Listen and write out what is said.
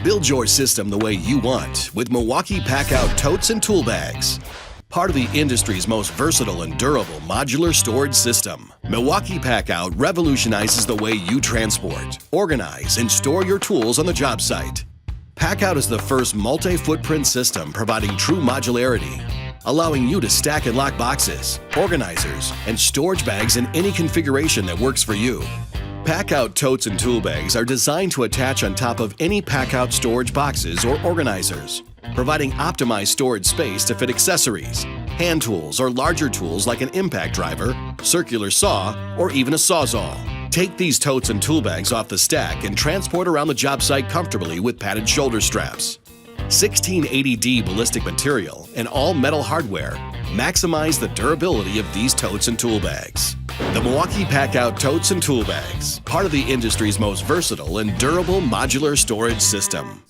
Build your system the way you want with Milwaukee PACKOUT totes and tool bags. Part of the industry's most versatile and durable modular storage system, Milwaukee PACKOUT revolutionizes the way you transport, organize, and store your tools on the job site. PACKOUT is the first multi-footprint system providing true modularity, allowing you to stack and lock boxes, organizers, and storage bags in any configuration that works for you. PACKOUT totes and tool bags are designed to attach on top of any PACKOUT storage boxes or organizers, providing optimized storage space to fit accessories, hand tools, or larger tools like an impact driver, circular saw, or even a sawzall. Take these totes and tool bags off the stack and transport around the job site comfortably with padded shoulder straps. 1680D ballistic material and all metal hardware maximize the durability of these totes and tool bags. The Milwaukee PACKOUT totes and tool bags, part of the industry's most versatile and durable modular storage system.